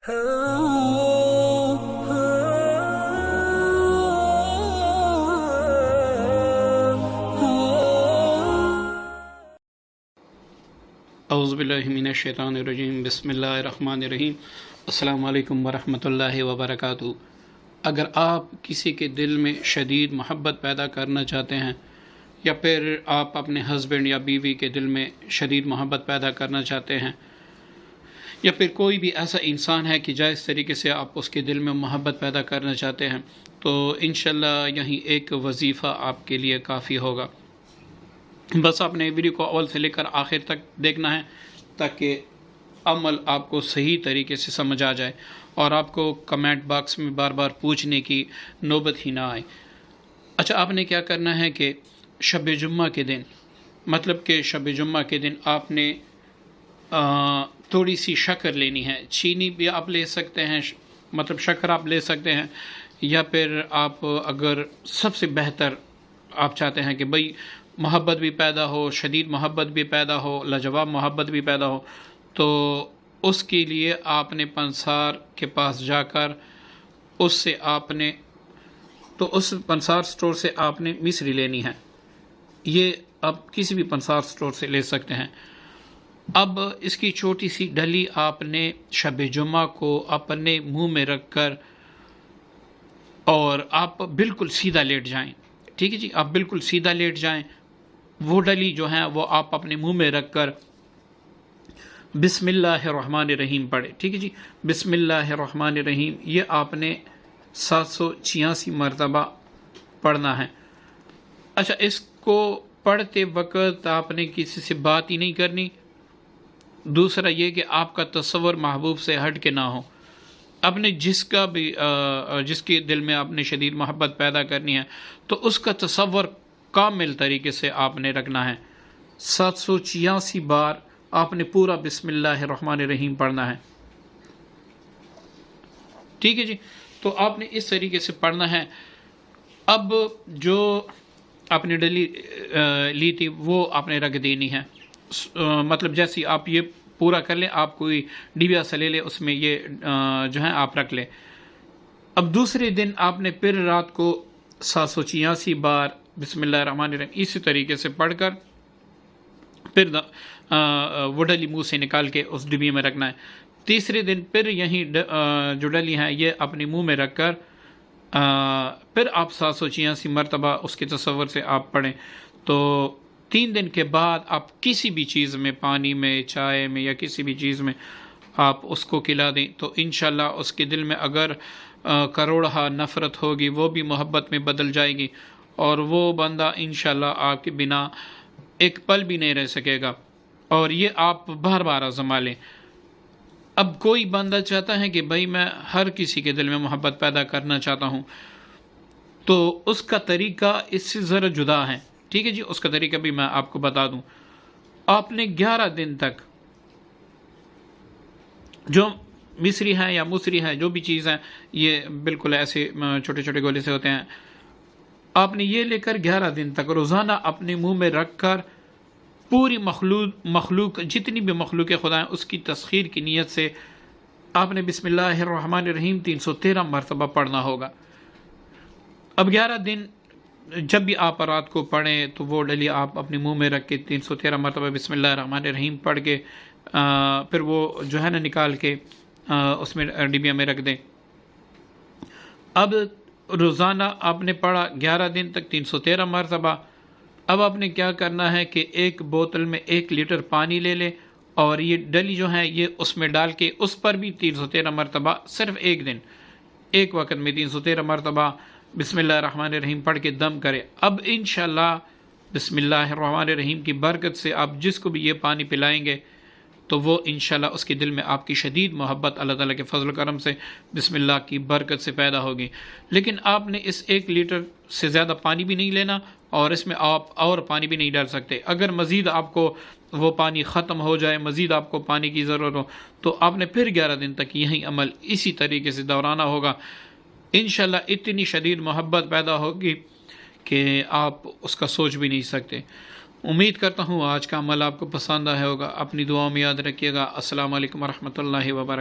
اعوذ باللہ من الشیطان الرجیم، بسم اللہ الرحمن الرحیم۔ السلام علیکم ورحمۃ اللہ وبرکاتہ۔ اگر آپ کسی کے دل میں شدید محبت پیدا کرنا چاہتے ہیں، یا پھر آپ اپنے ہسبینڈ یا بیوی کے دل میں شدید محبت پیدا کرنا چاہتے ہیں، یا پھر کوئی بھی ایسا انسان ہے کہ جائز طریقے سے آپ اس کے دل میں محبت پیدا کرنا چاہتے ہیں، تو انشاءاللہ یہیں ایک وظیفہ آپ کے لیے کافی ہوگا۔ بس آپ نے ویڈیو کو اول سے لے کر آخر تک دیکھنا ہے تاکہ عمل آپ کو صحیح طریقے سے سمجھ آ جائے اور آپ کو کمنٹ باکس میں بار بار پوچھنے کی نوبت ہی نہ آئے۔ اچھا، آپ نے کیا کرنا ہے کہ شب جمعہ کے دن، مطلب کہ شب جمعہ کے دن آپ نے تھوڑی سی شکر لینی ہے۔ چینی بھی آپ لے سکتے ہیں، مطلب شکر آپ لے سکتے ہیں، یا پھر آپ اگر سب سے بہتر آپ چاہتے ہیں کہ بھئی محبت بھی پیدا ہو، شدید محبت بھی پیدا ہو، لاجواب محبت بھی پیدا ہو، تو اس کے لیے آپ نے پنسار کے پاس جا کر اس پنسار سٹور سے آپ نے مصری لینی ہے۔ یہ آپ کسی بھی پنسار سٹور سے لے سکتے ہیں۔ اب اس کی چھوٹی سی ڈلی آپ نے شب جمعہ کو اپنے منہ میں رکھ کر، اور آپ بالکل سیدھا لیٹ جائیں۔ ٹھیک ہے جی، آپ بالکل سیدھا لیٹ جائیں۔ وہ ڈلی جو ہے وہ آپ اپنے منہ میں رکھ کر بسم اللہ الرحمن الرحیم پڑھیں۔ ٹھیک ہے جی، بسم اللہ الرحمن الرحیم یہ آپ نے 786 مرتبہ پڑھنا ہے۔ اچھا، اس کو پڑھتے وقت آپ نے کسی سے بات ہی نہیں کرنی۔ دوسرا یہ کہ آپ کا تصور محبوب سے ہٹ کے نہ ہو۔ اپنے جس کے دل میں آپ نے شدید محبت پیدا کرنی ہے تو اس کا تصور کامل طریقے سے آپ نے رکھنا ہے۔ 786 بار آپ نے پورا بسم اللہ الرحمن الرحیم پڑھنا ہے۔ ٹھیک ہے جی، تو آپ نے اس طریقے سے پڑھنا ہے۔ اب جو آپ نے ڈلی لی تھی وہ آپ نے رکھ دینی ہے، مطلب جیسی آپ یہ پورا کر لیں، آپ کوئی ڈبیا سے لے لیں، اس میں یہ جو ہے آپ رکھ لیں۔ اب دوسرے دن آپ نے پھر رات کو 786 بار بسم اللہ الرحمن الرحیم اسی طریقے سے پڑھ کر پھر وہ ڈلی منہ سے نکال کے اس ڈبی میں رکھنا ہے۔ تیسرے دن پھر یہی جو ڈلی ہے یہ اپنے منہ میں رکھ کر پھر آپ 786 مرتبہ اس کے تصور سے آپ پڑھیں۔ تو 3 دن کے بعد آپ کسی بھی چیز میں، پانی میں، چائے میں، یا کسی بھی چیز میں آپ اس کو کھلا دیں تو انشاءاللہ اس کے دل میں اگر کروڑہ نفرت ہوگی وہ بھی محبت میں بدل جائے گی، اور وہ بندہ انشاءاللہ آپ کے بنا ایک پل بھی نہیں رہ سکے گا۔ اور یہ آپ بار بار آزما لیں۔ اب کوئی بندہ چاہتا ہے کہ بھائی میں ہر کسی کے دل میں محبت پیدا کرنا چاہتا ہوں، تو اس کا طریقہ اس سے ذرا جدا ہے۔ ٹھیک ہے جی، اس کا طریقہ بھی میں آپ کو بتا دوں۔ آپ نے 11 دن تک جو مصری ہے یا مسری ہے، جو بھی چیز ہے، یہ بالکل ایسے چھوٹے چھوٹے گولے سے ہوتے ہیں، آپ نے یہ لے کر 11 دن تک روزانہ اپنے منہ میں رکھ کر پوری مخلوق جتنی بھی مخلوق خدا ہیں اس کی تسخیر کی نیت سے آپ نے بسم اللہ الرحمن الرحیم 313 مرتبہ پڑھنا ہوگا۔ اب 11 دن جب بھی آپ رات کو پڑھیں تو وہ ڈلی آپ اپنے منہ میں رکھ کے 313 مرتبہ بسم اللہ الرحمن الرحیم پڑھ کے پھر وہ جو ہے نا نکال کے اس میں ڈبیا میں رکھ دیں۔ اب روزانہ آپ نے پڑھا 11 دن تک 313 مرتبہ۔ اب آپ نے کیا کرنا ہے کہ ایک بوتل میں 1 لیٹر پانی لے لیں، اور یہ ڈلی جو ہے یہ اس میں ڈال کے اس پر بھی 313 مرتبہ، صرف ایک دن ایک وقت میں 313 مرتبہ بسم اللہ الرحمن الرحیم پڑھ کے دم کرے۔ اب انشاءاللہ بسم اللہ الرحمن الرحیم کی برکت سے آپ جس کو بھی یہ پانی پلائیں گے تو وہ انشاءاللہ اس کے دل میں آپ کی شدید محبت اللہ تعالیٰ کے فضل و کرم سے بسم اللہ کی برکت سے پیدا ہوگی۔ لیکن آپ نے اس 1 لیٹر سے زیادہ پانی بھی نہیں لینا، اور اس میں آپ اور پانی بھی نہیں ڈال سکتے۔ اگر مزید آپ کو وہ پانی ختم ہو جائے، مزید آپ کو پانی کی ضرورت ہو، تو آپ نے پھر 11 دن تک یہی عمل اسی طریقے سے دہرانا ہوگا۔ انشاءاللہ اتنی شدید محبت پیدا ہوگی کہ آپ اس کا سوچ بھی نہیں سکتے۔ امید کرتا ہوں آج کا عمل آپ کو پسند آیا ہوگا۔ اپنی دعاؤں میں یاد رکھیے گا۔ السلام علیکم ورحمۃ اللہ وبرکاتہ۔